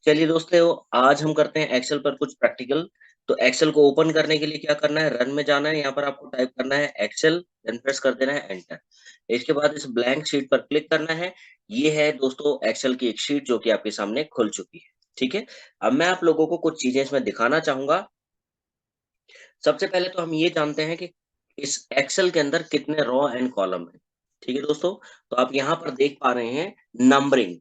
चलिए दोस्तों, आज हम करते हैं एक्सेल पर कुछ प्रैक्टिकल। तो एक्सेल को ओपन करने के लिए क्या करना है, रन में जाना है। यहाँ पर आपको टाइप करना है एक्सेल, देन प्रेस कर देना है एंटर। इसके बाद इस ब्लैंक शीट पर क्लिक करना है। ये है दोस्तों एक्सेल की एक शीट जो कि आपके सामने खुल चुकी है। ठीक है। अब मैं आप लोगों को कुछ चीजें इसमें दिखाना चाहूंगा। सबसे पहले तो हम ये जानते हैं कि इस एक्सेल के अंदर कितने रो एंड कॉलम है। ठीक है दोस्तों। तो आप यहाँ पर देख पा रहे हैं नंबरिंग।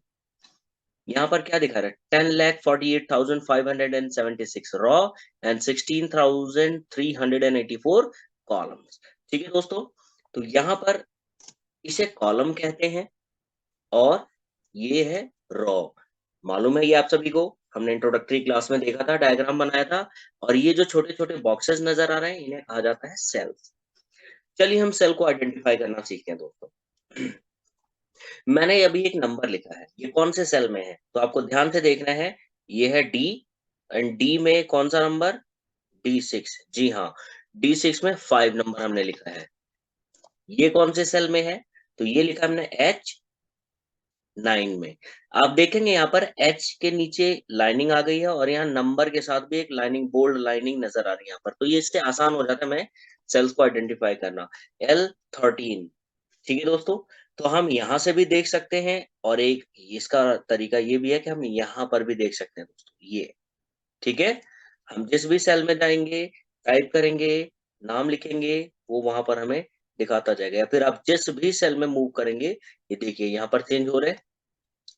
यहाँ पर क्या दिखा रहा है, 10,48,576 रॉ एंड 16,384 कॉलम्स। ठीक है दोस्तों। तो यहाँ पर इसे कॉलम कहते हैं और ये है रॉ। मालूम है ये आप सभी को, हमने इंट्रोडक्टरी क्लास में देखा था, डायग्राम बनाया था। और ये जो छोटे छोटे बॉक्सेस नजर आ रहे हैं इन्हें कहा जाता है सेल्स। चलिए हम सेल को आइडेंटिफाई करना सीखते हैं दोस्तों। मैंने अभी एक नंबर लिखा है, ये कौन से सेल में है, तो आपको ध्यान से देखना है। ये है डी एंड डी में कौन सा नंबर, D6। जी हाँ, D6 में 5 नंबर हमने लिखा है। ये कौन से सेल में है, तो ये लिखा हमने H9 में। आप देखेंगे यहाँ पर H के नीचे लाइनिंग आ गई है और यहाँ नंबर के साथ भी एक लाइनिंग, बोल्ड लाइनिंग नजर आ रही है यहाँ पर। तो ये इससे आसान हो जाता है मैं सेल्स को आइडेंटिफाई करना। L13। ठीक है दोस्तों। तो हम यहाँ से भी देख सकते हैं और एक इसका तरीका ये भी है कि हम यहाँ पर भी देख सकते हैं दोस्तों, ये। ठीक है। हम जिस भी सेल में जाएंगे, टाइप करेंगे, नाम लिखेंगे, वो वहां पर हमें दिखाता जाएगा। या फिर आप जिस भी सेल में मूव करेंगे, ये देखिए यहाँ पर चेंज हो रहे हैं,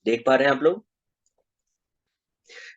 देख पा रहे हैं आप लोग।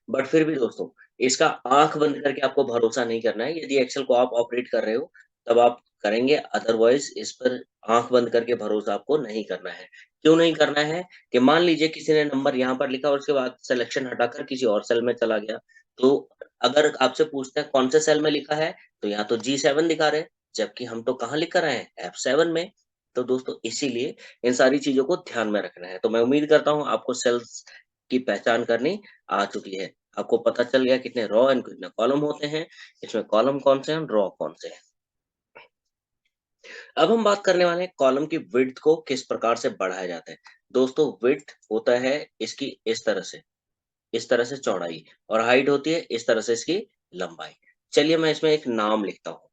बट फिर भी दोस्तों, इसका आंख बंद करके आपको भरोसा नहीं करना है। यदि एक्सेल को आप ऑपरेट कर रहे हो तब आप करेंगे, अदरवाइज इस पर आंख बंद करके भरोसा आपको नहीं करना है। क्यों नहीं करना है, कि मान लीजिए किसी ने नंबर यहाँ पर लिखा और उसके बाद सिलेक्शन हटाकर किसी और सेल में चला गया। तो अगर आपसे पूछते हैं कौन से सेल में लिखा है, तो यहाँ तो G7 दिखा रहे हैं, जबकि हम तो कहाँ लिख कर रहे हैं, F7 में। तो दोस्तों इसीलिए इन सारी चीजों को ध्यान में रखना है। तो मैं उम्मीद करता हूँ आपको सेल्स की पहचान करनी आ चुकी है। आपको पता चल गया कितने रो एंड कितने कॉलम होते हैं, इसमें कॉलम कौन से हैं और रो कौन से हैं। अब हम बात करने वाले हैं कॉलम की विड्थ को किस प्रकार से बढ़ाया जाता है। दोस्तों विड्थ होता है इसकी इस तरह से चौड़ाई, और हाइट होती है इस तरह से इसकी लंबाई। चलिए मैं इसमें एक नाम लिखता हूँ।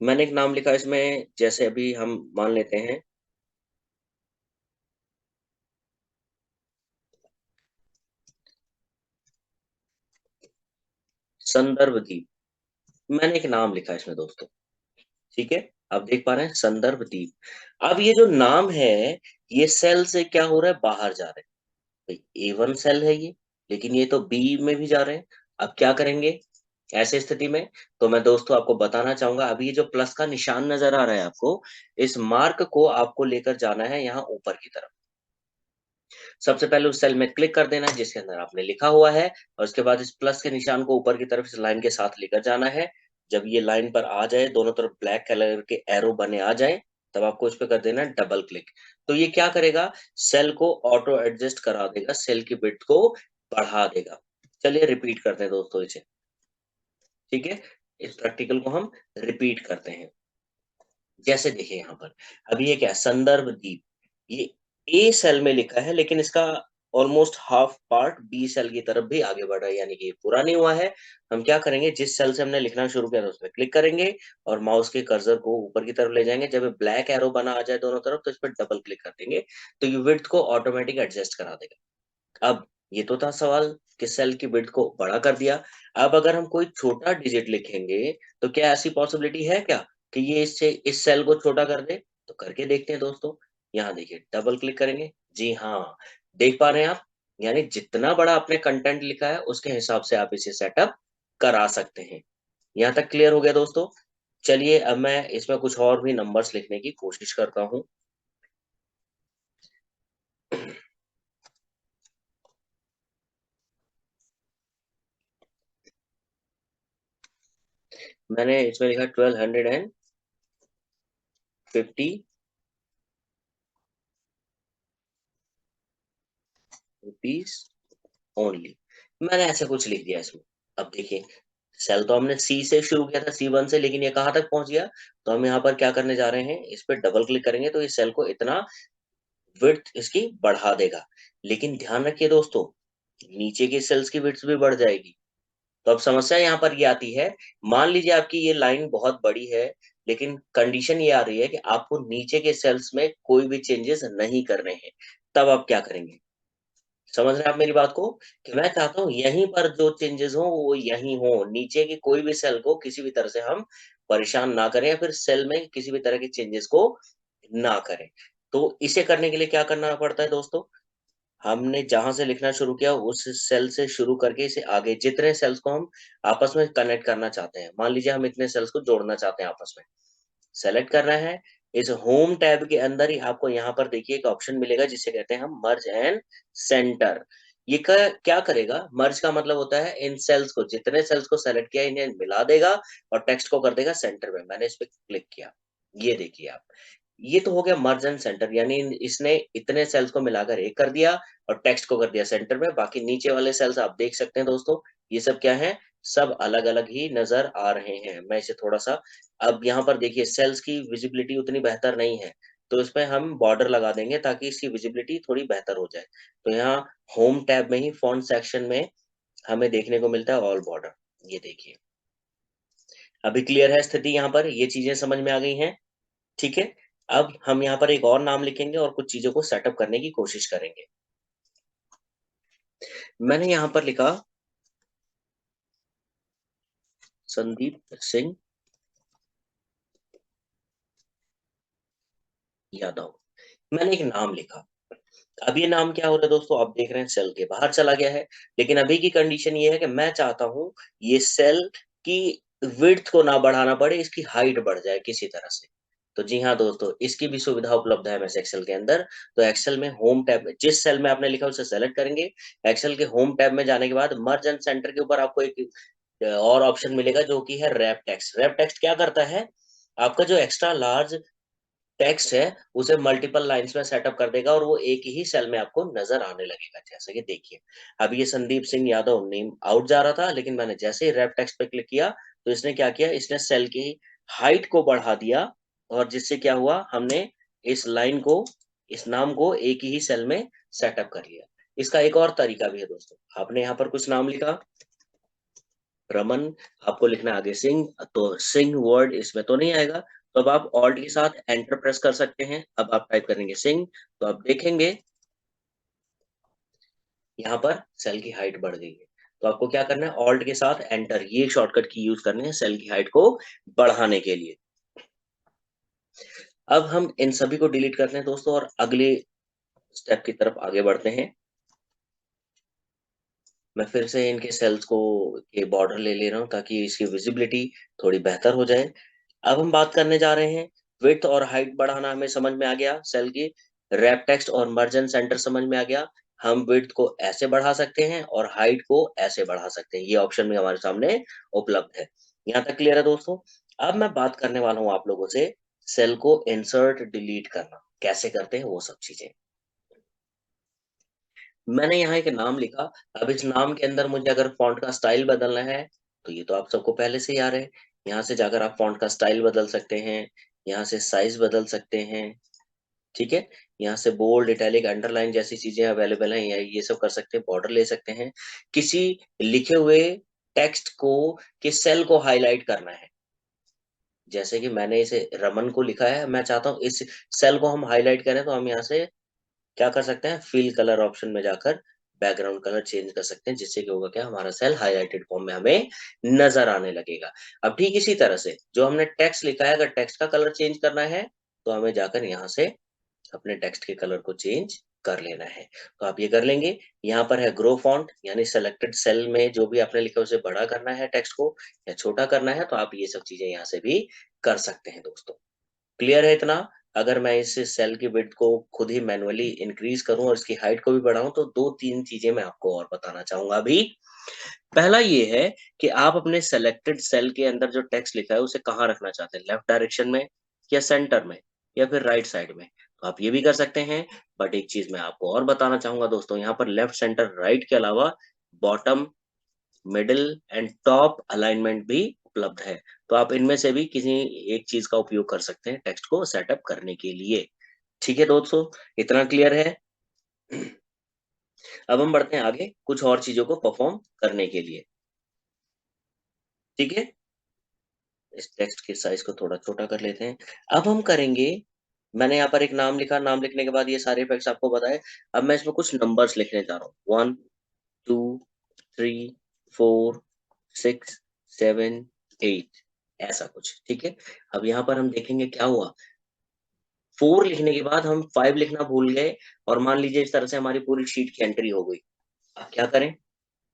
मैंने एक नाम लिखा इसमें, जैसे अभी हम मान लेते हैं संदर्भ दीप। मैंने एक नाम लिखा है इसमें दोस्तों। ठीक है। आप देख पा रहे हैं संदर्भ दीप। अब ये जो नाम है, ये सेल से क्या हो रहा है, बाहर जा रहे हैं। भाई A1 सेल है ये, लेकिन ये तो बी में भी जा रहे हैं। अब क्या करेंगे ऐसे स्थिति में, तो मैं दोस्तों आपको बताना चाहूंगा। अभी ये जो प्लस का निशान नजर आ रहा है आपको, इस मार्क को आपको लेकर जाना है यहाँ ऊपर की तरफ। सबसे पहले उस सेल में क्लिक कर देना है जिसके अंदर आपने लिखा हुआ है, और उसके बाद इस प्लस के निशान को ऊपर की तरफ इस लाइन के साथ लेकर जाना है। जब ये लाइन पर आ जाए, दोनों तरफ ब्लैक कलर के एरो बने आ जाए, तब आपको इस पे कर देना है डबल क्लिक। तो ये क्या करेगा, सेल को ऑटो एडजस्ट करा देगा, सेल की विड्थ को बढ़ा देगा। चलिए रिपीट करते हैं दोस्तों इसे। ठीक है। इस प्रैक्टिकल को हम रिपीट करते हैं। जैसे देखिए यहाँ पर, अभी ये क्या है, संदर्भ दीप। ये ए सेल में लिखा है, लेकिन इसका almost half part B cell की तरफ भी आगे बढ़ रहा है, यानी कि ये पूरा नहीं हुआ है। हम क्या करेंगे, जिस सेल से हमने लिखना शुरू किया था उसमें क्लिक करेंगे और माउस के कर्सर को ऊपर की तरफ ले जाएंगे। जब ये ब्लैक एरो बना आ जाए दोनों तरफ, तो इस पर डबल क्लिक कर देंगे, तो ये विड्थ को ऑटोमेटिक एडजस्ट करा देगा। अब ये तो था सवाल कि सेल की विड्थ को बड़ा कर दिया। अब अगर हम कोई छोटा डिजिट लिखेंगे, तो क्या ऐसी पॉसिबिलिटी है क्या कि ये इससे इस सेल को छोटा कर दे, तो करके देखते हैं दोस्तों। यहाँ देखिए डबल क्लिक करेंगे, जी हाँ, देख पा रहे हैं आप। यानी जितना बड़ा आपने कंटेंट लिखा है उसके हिसाब से आप इसे सेटअप करा सकते हैं। यहाँ तक क्लियर हो गया दोस्तों। चलिए अब मैं इसमें कुछ और भी नंबर्स लिखने की कोशिश करता हूँ। मैंने इसमें लिखा 1250 रुपीज ओनली। मैंने ऐसा कुछ लिख दिया इसमें। अब देखिए, सेल तो हमने सी से शुरू किया था, C1 से, लेकिन ये कहाँ तक पहुंच गया। तो हम यहाँ पर क्या करने जा रहे हैं, इस पर डबल क्लिक करेंगे तो इस सेल को इतना विड्थ इसकी बढ़ा देगा। लेकिन ध्यान रखिए दोस्तों, नीचे के सेल्स की विड्थ भी बढ़ जाएगी। तो अब समस्या यहाँ पर ये आती है, मान लीजिए आपकी ये लाइन बहुत बड़ी है, लेकिन कंडीशन ये आ रही है कि आपको नीचे के सेल्स में कोई भी चेंजेस नहीं करने हैं। तब आप क्या करेंगे? समझ रहे हैं आप मेरी बात को? कि मैं चाहता हूँ यहीं पर जो चेंजेस हों वो यहीं हों, नीचे की कोई भी सेल को किसी भी तरह से हम परेशान ना करें या फिर सेल में किसी भी तरह के चेंजेस को ना करें। तो इसे करने के लिए क्या करना पड़ता है दोस्तों? हमने जहाँ से लिखना शुरू किया उस सेल से शुरू करके इसे आगे जितने सेल्स को हम आपस में कनेक्ट करना चाहते हैं, मान लीजिए हम इतने सेल्स को जोड़ना चाहते हैं आपस में, सेलेक्ट करना है। इस होम टैब के अंदर ही आपको यहाँ पर देखिए एक ऑप्शन मिलेगा जिसे कहते हैं हम मर्ज एंड सेंटर। ये क्या करेगा? मर्ज का मतलब होता है इन सेल्स को, जितने सेल्स को सेलेक्ट किया इन्हें मिला देगा और टेक्स्ट को कर देगा सेंटर में। मैंने इस पे क्लिक किया, ये देखिए आप, ये तो हो गया मर्ज एंड सेंटर, यानी इसने इतने सेल्स को मिलाकर एक कर दिया और टेक्स्ट को कर दिया सेंटर में। बाकी नीचे वाले सेल्स आप देख सकते हैं दोस्तों, ये सब क्या है? सब अलग-अलग ही नज़र आ रहे हैं। मैं इसे थोड़ा-सा, अब यहाँ पर देखिए सेल्स की विजिबिलिटी उतनी बेहतर नहीं है, तो इसमें हम बॉर्डर लगा देंगे ताकि इसकी विजिबिलिटी थोड़ी बेहतर हो जाए। तो यहाँ होम टैब में ही फ़ॉन्ट सेक्शन में हमें देखने को मिलता है ऑल बॉर्डर, ये देखिए। अभी क्लियर है स्थिति यहाँ पर? ये चीज़ें समझ में आ गई हैं? ठीक है? अब हम यहाँ पर एक और नाम लिखेंगे और कुछ चीज़ों को सेटअप करने की कोशिश करेंगे। मैंने यहाँ पर लिखा संदीप सिंह यादव। मैंने एक नाम लिखा। अब ये नाम क्या हो रहा है दोस्तों? आप देख रहे हैं सेल के बाहर चला गया है, लेकिन अभी की कंडीशन ये है कि मैं चाहता हूँ ये सेल की विड्थ को ना बढ़ाना पड़े, इसकी हाइट बढ़ जाए किसी तरह से। तो जी हाँ दोस्तों, इसकी भी सुविधा उपलब्ध है एमएस एक्सेल के अंदर। तो एक्सेल में होम टैब में जिस सेल में आपने लिखा है उसे सेलेक्ट करेंगे। एक्सेल के होम टैब में जाने के बाद मर्ज एंड सेंटर के ऊपर आपको एक और ऑप्शन मिलेगा जो कि है रैप टेक्स्ट। रैप टेक्स्ट क्या करता है? आपका जो एक्स्ट्रा लार्ज टेक्स्ट है, उसे मल्टीपल लाइन्स में सेटअप कर देगा और वो एक ही सेल में आपको नज़र आने लगेगा। जैसे कि देखिए, अब ये संदीप सिंह यादव नेम आउट जा रहा था, लेकिन मैंने जैसे ही रैप टेक्स्ट पे क्लिक किया, तो इसने क्या किया? इसने सेल की हाइट को बढ़ा दिया और जिससे क्या हुआ? हमने इस लाइन को, इस नाम को एक ही सेल में सेटअप कर लिया। इसका एक और तरीका भी है दोस्तों। आपने यहाँ पर कुछ नाम लिखा, रमन, आपको लिखना है आगे सिंह, तो सिंह वर्ड इसमें तो नहीं आएगा, तो अब आप ऑल्ट के साथ एंटर प्रेस कर सकते हैं। अब आप टाइप करेंगे सिंह, तो आप देखेंगे यहाँ पर सेल की हाइट बढ़ गई है। तो आपको क्या करना है? ऑल्ट के साथ एंटर, ये शॉर्टकट की यूज़ करनी है सेल की हाइट को बढ़ाने के लिए। अब हम इन सभी को डिलीट करते हैं दोस्तों और अगले स्टेप की तरफ आगे बढ़ते हैं। मैं फिर से इनके सेल्स को के बॉर्डर ले ले रहा हूँ ताकि इसकी विजिबिलिटी थोड़ी बेहतर हो जाए। अब हम बात करने जा रहे हैं, विड्थ और हाइट बढ़ाना हमें समझ में आ गया सेल की, रैप टेक्स्ट और मर्ज एंड सेंटर समझ में आ गया। हम विड्थ को ऐसे बढ़ा सकते हैं और हाइट को ऐसे बढ़ा सकते हैं। ये ऑप्शन भी हमारे सामने उपलब्ध है। यहाँ तक क्लियर है दोस्तों? अब मैं बात करने वाला हूँ आप लोगों से सेल को इंसर्ट डिलीट करना, कैसे करते हैं वो सब चीज़ें। मैंने यहाँ एक नाम लिखा, अब इस नाम के अंदर मुझे अगर फ़ॉन्ट का स्टाइल बदलना है, तो ये तो आप सबको पहले से ही आ रहा है। यहाँ से जाकर आप फ़ॉन्ट का स्टाइल बदल सकते हैं, यहाँ से साइज़ बदल सकते हैं, ठीक है? यहाँ से बोल्ड, इटैलिक, अंडरलाइन जैसी चीज़ें अवेलेबल हैं, या ये सब कर सकते हैं, बॉर्डर ले सकते हैं। किसी लिखे हुए टेक्स्ट को, किस सेल को हाइलाइट करना है, जैसे कि मैंने इसे रमन को लिखा है, मैं चाहता हूँ इस सेल को हम हाइलाइट करें, तो हम यहाँ से क्या कर सकते हैं? फिल कलर ऑप्शन में जाकर बैकग्राउंड कलर चेंज कर सकते हैं, जिससे क्या होगा, क्या हमारा सेल हाइलाइटेड फॉर्म में हमें नज़र आने लगेगा। अब ठीक इसी तरह से जो हमने टेक्स्ट लिखा है, अगर टेक्स्ट का कलर चेंज करना है, तो हमें जाकर यहाँ से अपने टेक्स्ट के कलर को चेंज कर लेना है। तो आप ये कर लेंगे। यहाँ पर है ग्रो फॉन्ट, यानी सेलेक्टेड सेल में जो भी आपने लिखा है उसे बड़ा करना है टेक्स्ट को या छोटा करना है, तो आप ये सब चीज़ें यहाँ से भी कर सकते हैं दोस्तों। क्लियर है इतना? अगर मैं इस सेल की विड्थ को खुद ही मैन्युअली इंक्रीज़ करूँ और इसकी हाइट को भी बढ़ाऊँ, तो 2-3 चीज़ें मैं आपको और बताना चाहूँगा अभी। पहला ये है कि आप अपने सेलेक्टेड सेल के अंदर जो टेक्स्ट लिखा है, उसे कहाँ रखना चाहते हैं? लेफ्ट डायरेक्शन में या सेंटर में या फिर राइट साइड में? तो आप ये भी कर सकते हैं, बट एक चीज़ मैं आपको और बताना चाहूँगा दोस्तों, यहाँ पर लेफ्ट, सेंटर, राइट के अलावा bottom, middle and top alignment भी उपलब्ध है। तो आप इनमें से भी किसी एक चीज़ का उपयोग कर सकते हैं टेक्स्ट को सेटअप करने के लिए। ठीक है दोस्तों, इतना क्लियर है? अब हम बढ़ते हैं आगे कुछ और चीजों को परफॉर्म करने के लिए। ठीक है, इस टेक्स्ट के साइज को थोड़ा छोटा कर लेते हैं। अब हम करेंगे, मैंने यहाँ पर एक नाम लिखा, नाम लिखने के बाद ये सारे इफेक्ट्स आपको बताए। अब मैं इसमें कुछ नंबर्स लिखने जा रहा हूँ, 1 2 3 4 6 7 8, ऐसा कुछ। ठीक है, अब यहाँ पर हम देखेंगे क्या हुआ। 4 लिखने के बाद हम 5 लिखना भूल गए, और मान लीजिए इस तरह से हमारी पूरी शीट की एंट्री हो गई। अब क्या करें?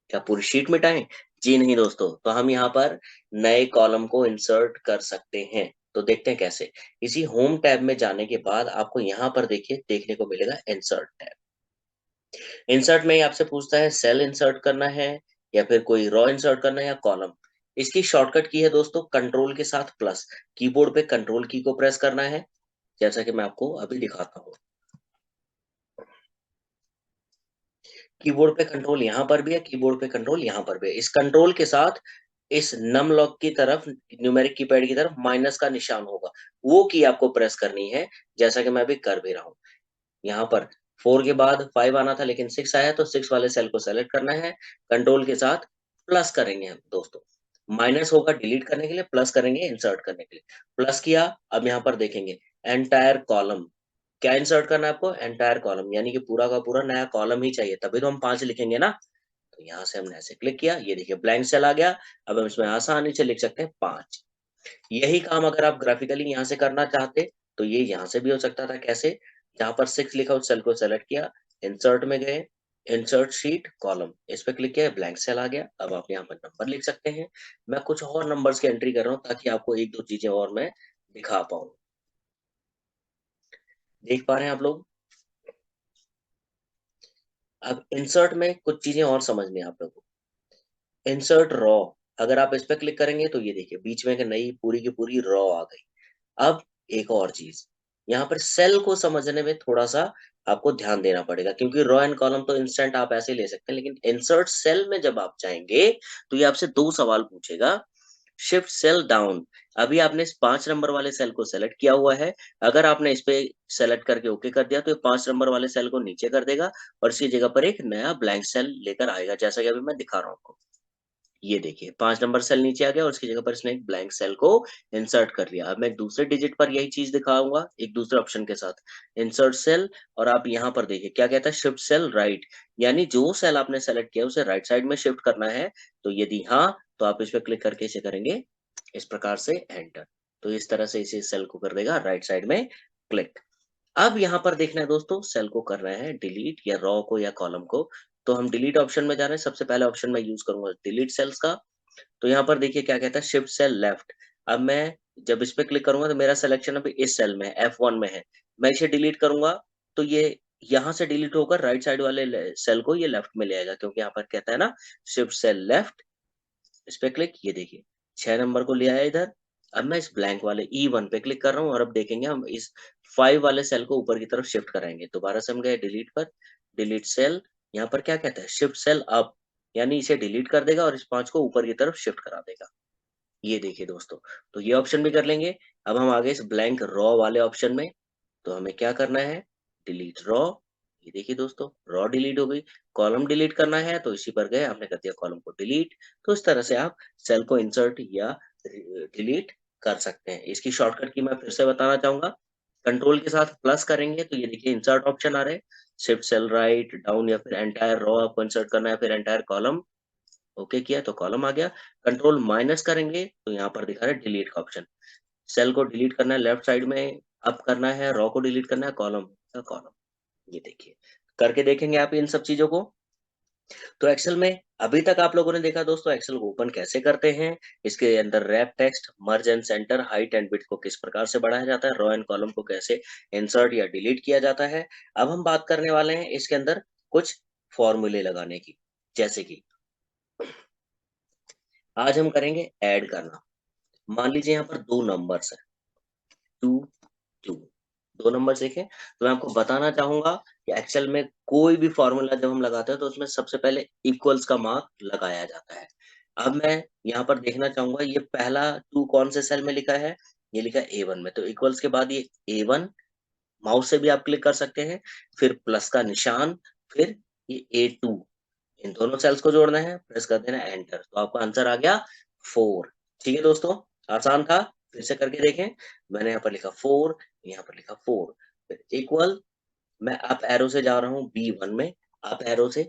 क्या पूरी शीट मिटाएं? जी नहीं दोस्तों, तो हम यहाँ पर नए कॉलम को इंसर्ट कर सकते हैं। तो देखते हैं कैसे। इसी होम टैब में जाने के बाद आपको यहाँ पर देखिए, देखने को मिलेगा इंसर्ट टैब। इंसर्ट में ही आपसे पूछता है सेल इंसर्ट करना है, या फिर कोई रॉ इंसर्ट करना है, या कॉलम। इसकी शॉर्टकट की है दोस्तों कंट्रोल के साथ प्लस। कीबोर्ड पे कंट्रोल की को प्रेस करना है, जैसा कि मैं आपको अभी दिखाता हूँ। कीबोर्ड पे कंट्रोल यहाँ पर भी है, कीबोर्ड पे कंट्रोल यहाँ पर भी है। इस कंट्रोल के साथ इस नम लॉक की तरफ, न्यूमेरिक कीपैड की तरफ माइनस का निशान होगा, वो की आपको प्रेस करनी है, जैसा कि मैं अभी कर भी रहा हूँ। यहाँ पर 4 के बाद 5 आना था, लेकिन 6 आया, तो 6 वाले सेल को सेलेक्ट करना है। कंट्रोल के साथ प्लस करेंगे हम दोस्तों। माइनस होगा डिलीट करने के लिए, प्लस करेंगे इंसर्ट करने के लिए। प्लस किया, अब यहाँ पर देखेंगे एंटायर कॉलम। क्या इंसर्ट करना है आपको? एंटायर कॉलम, यानी कि पूरा का पूरा नया कॉलम ही चाहिए, तभी तो हम 5 लिखेंगे ना। तो यहाँ से हमने ऐसे क्लिक किया, ये देखिए ब्लैंक सेल आ गया। अब हम इसमें आसानी से लिख सकते हैं 5। यही काम अगर आप ग्राफिकली यहाँ से करना चाहते, तो ये यहाँ से भी हो सकता था। कैसे? जहाँ पर 6 लिखा उस सेल को सेलेक्ट किया, इंसर्ट में गए, इंसर्ट शीट कॉलम, इस पे क्लिक किया, ब्लैंक सेल आ गया। अब आप यहाँ पर नंबर लिख सकते हैं। मैं कुछ और नंबर्स की एंट्री कर रहा हूँ, ताकि आपको एक दो चीजें और मैं दिखा पाऊँ। देख पा रहे हैं आप लोग? अब इंसर्ट में कुछ चीजें और समझनी है आप लोगों को। इंसर्ट रॉ, अगर आप इस पे क्लिक करेंगे, तो ये देखिए बीच में एक नई पूरी की पूरी रॉ आ गई। अब एक और चीज, यहाँ पर सेल को समझने में थोड़ा सा आपको ध्यान देना पड़ेगा, क्योंकि रो एंड कॉलम तो इंस्टेंट आप ऐसे ही ले सकते हैं, लेकिन इंसर्ट सेल में जब आप जाएंगे, तो ये आपसे दो सवाल पूछेगा। शिफ्ट सेल डाउन, अभी आपने इस 5 नंबर वाले सेल को सेलेक्ट किया हुआ है। अगर आपने इस पे सेलेक्ट करके ओके कर दिया, तो ये 5 नंबर वाले सेल को नीचे कर देगा, और इसकी जगह पर एक नया ब्लैंक सेल लेकर आएगा, जैसा कि अभी मैं दिखा रहा हूँ आपको। ये देखिए 5 नंबर सेल नीचे आ गया, और उसकी जगह पर इसने एक ब्लैंक सेल को इंसर्ट कर लिया। अब मैं एक दूसरे डिजिट पर यही चीज दिखाऊंगा, एक दूसरे ऑप्शन के साथ, इंसर्ट सेल। और आप यहाँ पर देखिए क्या कहता है, शिफ्ट सेल राइट, यानी जो सेल आपने सेलेक्ट किया उसे राइट साइड में शिफ्ट करना है। तो यदि हाँ, तो आप इस पर क्लिक करके इसे करेंगे इस प्रकार से एंटर, तो इस तरह से इसे सेल को कर देगा राइट साइड में क्लिक। अब यहाँ पर देखना है दोस्तों, सेल को करना है डिलीट, या रॉ को या कॉलम को। तो हम डिलीट ऑप्शन में जा रहे हैं, सबसे पहले ऑप्शन मैं यूज करूंगा डिलीट सेल्स का। तो यहाँ पर देखिए क्या कहता है, शिफ्ट सेल लेफ्ट। अब मैं जब इस पे क्लिक करूंगा, तो मेरा सिलेक्शन अभी इस सेल में F1 में है। मैं इसे डिलीट करूंगा, तो ये यहाँ से डिलीट होकर राइट साइड वाले सेल को ये लेफ्ट में ले आएगा, क्योंकि यहाँ पर कहता है ना शिफ्ट सेल लेफ्ट। इस पे क्लिक, ये देखिए 6 नंबर को ले आया इधर। अब मैं इस ब्लैंक वाले E1 पे क्लिक कर रहा हूँ, और अब देखेंगे हम इस 5 वाले सेल को ऊपर की तरफ शिफ्ट कराएंगे। दोबारा से हम गए डिलीट पर, डिलीट सेल। यहाँ पर क्या कहता है, शिफ्ट सेल अप, यानी इसे डिलीट कर देगा और इस 5 को ऊपर की तरफ शिफ्ट करा देगा। ये देखिए दोस्तों, तो ये ऑप्शन भी कर लेंगे। अब हम आगे इस ब्लैंक रॉ वाले ऑप्शन में, तो हमें क्या करना है, डिलीट रॉ। ये देखिए दोस्तों, रॉ डिलीट हो गई। कॉलम डिलीट करना है, तो इसी पर गए, हमने कर दिया कॉलम को डिलीट। तो इस तरह से आप सेल को इंसर्ट या डिलीट कर सकते हैं। इसकी शॉर्टकट की मैं फिर से बताना चाहूंगा, कंट्रोल के साथ प्लस करेंगे, तो ये देखिए इंसर्ट ऑप्शन आ रहे हैं। शिफ्ट सेल राइट डाउन, या फिर एंटायर रॉ आपको इंसर्ट करना है, फिर एंटायर कॉलम। ओके किया तो कॉलम आ गया। कंट्रोल माइनस करेंगे, तो यहाँ पर दिखा रहा है डिलीट का ऑप्शन। सेल को डिलीट करना है लेफ्ट साइड में, अप करना है, रॉ को डिलीट करना है, कॉलम का कॉलम। ये देखिए करके देखेंगे आप इन सब चीजों को। तो एक्सेल में अभी तक आप लोगों ने देखा दोस्तों, एक्सेल को ओपन कैसे करते हैं, इसके अंदर wrap text, merge and centre, height and width को किस प्रकार से बढ़ाया जाता है, रो एंड कॉलम को कैसे इंसर्ट या डिलीट किया जाता है। अब हम बात करने वाले हैं इसके अंदर कुछ फॉर्मूले लगाने की, जैसे कि आज हम करेंगे ऐड करना। मान लीजिए यहाँ पर दो नंबर्स है, 2 2, दो नंबर देखें, तो मैं आपको बताना चाहूंगा कि एक्सेल में कोई भी फॉर्मूला जब हम लगाते हैं, तो उसमें सबसे पहले इक्वल्स का मार्क लगाया जाता है। अब मैं यहाँ पर देखना चाहूंगा, ये पहला 2 कौन से सेल में लिखा है, ये लिखा है A1 में, तो इक्वल्स के बाद ये A1 माउस से भी आप क्लिक कर सकते हैं, फिर प्लस का निशान, फिर ये A2 इन दोनों सेल्स को जोड़ना है, प्रेस कर देना एंटर, तो आपका आंसर आ गया 4। ठीक है दोस्तों, आसान था, फिर से करके देखें। मैंने यहाँ पर लिखा 4, यहाँ पर लिखा 4, फिर इक्वल, मैं अप एरो से जा रहा हूँ B1 में, अप एरो से,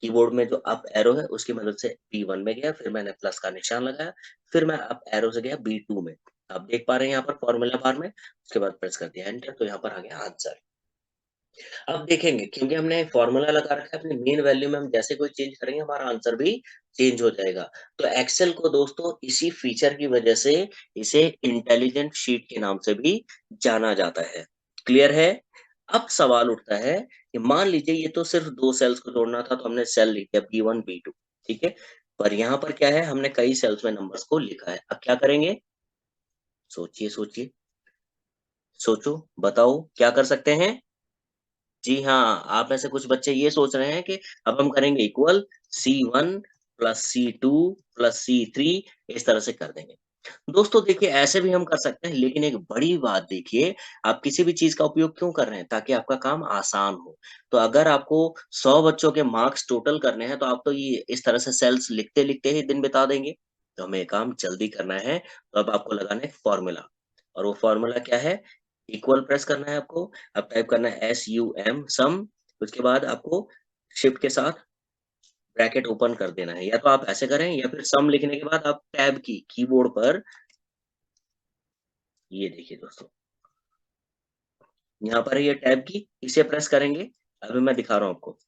कीबोर्ड में जो अप एरो है उसकी मदद से B1 में गया, फिर मैंने प्लस का निशान लगाया, फिर मैं अप एरो से गया B2 में। आप देख पा रहे हैं यहाँ पर फॉर्मूला बार में, उसके बाद प्रेस कर दिया एंटर, तो यहाँ पर आ गया आंसर। अब देखेंगे, क्योंकि हमने फॉर्मूला लगा रखा है, अपनी मेन वैल्यू में हम जैसे कोई चेंज करेंगे हमारा आंसर भी चेंज हो जाएगा। तो एक्सेल को दोस्तों इसी फीचर की वजह से इसे इंटेलिजेंट शीट के नाम से भी जाना जाता है। क्लियर है? अब सवाल उठता है कि मान लीजिए ये तो सिर्फ 2 सेल्स को जोड़ना था, तो हमने सेल लिख दिया B1 B2, ठीक है? पर यहाँ पर क्या है, हमने कई सेल्स में नंबर्स को लिखा है। अब क्या करेंगे? सोचिए, सोचिए, सोचो, बताओ क्या कर सकते हैं? जी हाँ, आप में से कुछ बच्चे ये सोच रहे हैं कि अब हम करेंगे equal C1 plus C2 plus C3, इस तरह से कर देंगे। दोस्तों देखिए, ऐसे भी हम कर सकते हैं, लेकिन एक बड़ी बात देखिए, आप किसी भी चीज़ का उपयोग क्यों कर रहे हैं? ताकि आपका काम आसान हो। तो अगर आपको 100 बच्चों के मार्क्स टोटल करने हैं, तो आप तो ये इस तरह से सेल्स लिखते-लिखते ही दिन बिता देंगे। तो हमें ये काम जल्दी करना है, तो अब आपको लगाना है फ़ॉर्मूला, और वो फ़ॉर्मूला क्या है? इक्वल प्रेस करना है आपको, अब टाइप करना है SUM सम, उसके बाद आपको शिफ्ट के साथ ब्रैकेट ओपन कर देना है, या तो आप ऐसे करें या फिर सम लिखने के बाद आप टैब की कीबोर्ड पर, ये देखिए दोस्तों, यहाँ पर है ये टैब की, इसे प्रेस करेंगे। अभी मैं दिखा रहा हूँ आपको।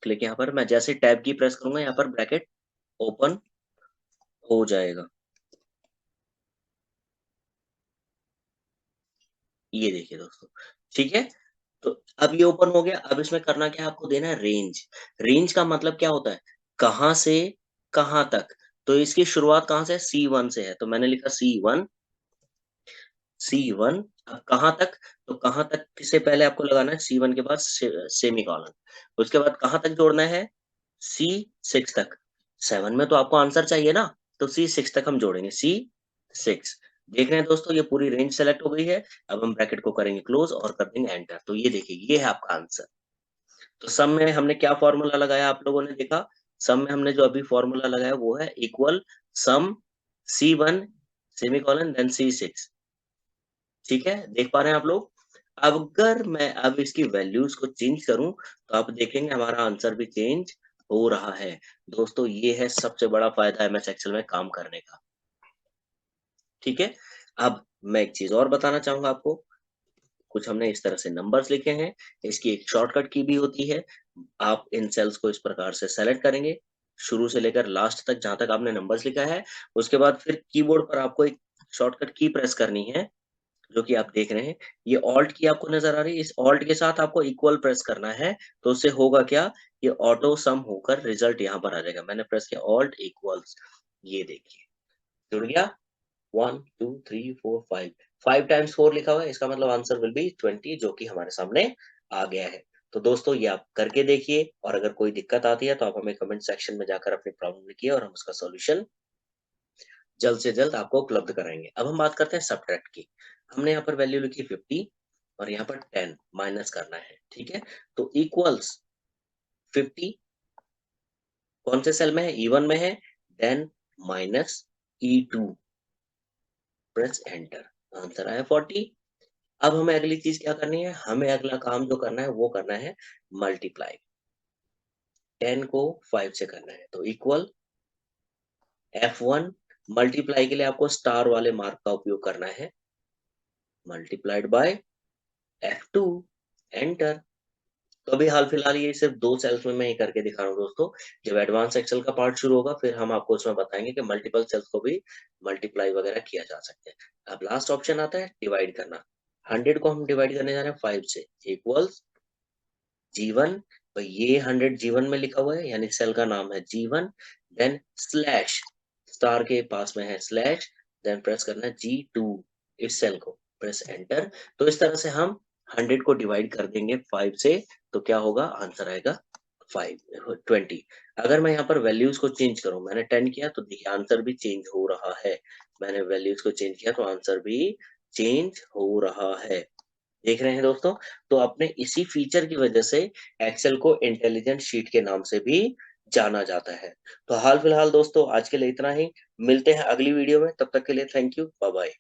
क्लिक यहाँ पर, मैं जैसे टैब की प्रेस करूँगा, यहाँ पर ब्रैकेट ओपन हो जाएगा। ये देखिए दोस्तों, ठीक है? तो अब ये ओपन हो गया, अब इसमें करना क्या है, आपको देना है रेंज। रेंज का मतलब क्या होता है? कहाँ से कहाँ तक? तो इसकी शुरुआत कहाँ से है? C1 से है, तो मैंने लिखा C1, C1, अब कहाँ तक? तो कहाँ तक से पहले आपको लगाना है C1 के बाद सेमीकोलन। उसके बाद कहाँ तक जोड़ना है? C6 तक। 7 में तो आपको आंसर चाहिए ना, तो C6 तक हम जोड़ेंगे, C6। देख रहे हैं दोस्तों, ये पूरी रेंज सेलेक्ट हो गई है। अब हम ब्रैकेट को करेंगे क्लोज और कर देंगे एंटर। तो ये देखिए, ये है आपका आंसर। तो सम में हमने क्या फॉर्मूला लगाया, आप लोगों ने देखा? सम में हमने जो अभी फॉर्मूला लगाया वो है इक्वल सम C1 सेमीकोलन देन C6। ठीक है? देख पा रहे हैं आप लोग? अब अगर मैं अब इसकी वैल्यूज़ को चेंज करूँ, तो आप देखेंगे हमारा आंसर भी चेंज हो रहा है। दोस्तों ये है सबसे बड़ा फ़ायदा एमएस एक्सेल में काम करने का। ठीक है? अब मैं एक चीज़ और बताना चाहूँगा आपको। कुछ हमने इस तरह से नंबर्स लिखे हैं, इसकी एक शॉर्टकट की भी होती है। आप इन सेल्स को इस प्रकार से सेलेक्ट करेंगे, शुरू से लेकर लास्ट तक जहाँ तक आपने नंबर्स लिखा है, उसके बाद फिर कीबोर्ड पर आपको एक शॉर्टकट की प्रेस करनी है, जो कि आप देख रहे हैं। ये ऑल्ट की आपको नज़र आ रही है, इस ऑल्ट के साथ आपको इक्वल प्रेस करना है, तो उससे होगा क्या? ये ऑटो सम होकर रिज़ल्ट यहाँ पर आ जाएगा। मैंने प्रेस किया ऑल्ट इक्वल्स, ये देखिए, जुड़ गया। 1, 2, 3, 4, 5, 5 टाइम्स 4 लिखा हुआ है, इसका मतलब आंसर विल बी 20, जो कि हमारे सामने आ गया है। तो दोस्तों ये आप करके देखिए, और अगर कोई दिक्कत आती है तो आप हमें कमेंट सेक्शन में जाकर अपनी प्रॉब्लम लिखिए, और हम उसका सॉल्यूशन जल्द से जल्द आपको उपलब्ध कराएँगे। अब हम बात करते हैं सब्ट्रैक्ट की। हमने यहाँ पर वैल्यू लिखी 50 और यहाँ पर 10 माइनस करना है, ठीक है? तो इक्वल्स 50 कौन से सेल में है? E1 में है, then minus E2, press enter, answer आया 40। अब हमें अगली चीज़ क्या करनी है? हमें अगला काम जो करना है वो करना है मल्टीप्लाई। 10 को 5 से करना है, तो इक्वल F1, मल्टीप्लाई के लिए आपको स्टार वाले मार्क का उपयोग करना है, मल्टीप्लाइड बाय F2, एंटर। तो अभी हाल-फिलहाल ये सिर्फ़ 2 सेल्स में मैं ये करके दिखा रहा हूँ दोस्तों। जब एडवांस एक्सेल का पार्ट शुरू होगा, फिर हम आपको उसमें बताएँगे कि मल्टीपल सेल्स को भी मल्टीप्लाई वगैरह किया जा सकता है। अब लास्ट ऑप्शन आता है डिवाइड करना। 100 को हम डिवाइड करने जा रहे हैं 5 से, इक्वल्स G1, तो ये 100 G1 में लिखा हुआ है, यानी सेल का नाम है G1, देन स्लैश, स्टार के पास में है स्लैश, देन प्रेस करना है G2, इस सेल को, प्रेस एंटर। तो इस तरह से हम 100 को डिवाइड कर देंगे 5 से, तो क्या होगा? आंसर आएगा 5 20। अगर मैं यहाँ पर वैल्यूज को चेंज करूँ, मैंने 10 किया तो देखिए आंसर भी चेंज हो रहा है। मैंने वैल्यूज को चेंज किया तो आंसर भी चेंज हो रहा है। देख रहे हैं दोस्तों? तो अपने इसी फीचर की वजह से एक्सेल को इंटेलिजेंट शीट के नाम से भी जाना जाता है। तो हाल फिलहाल दोस्तों आज के लिए इतना ही। मिलते हैं अगली वीडियो में, तब तक के लिए थैंक यू, बाय बाय।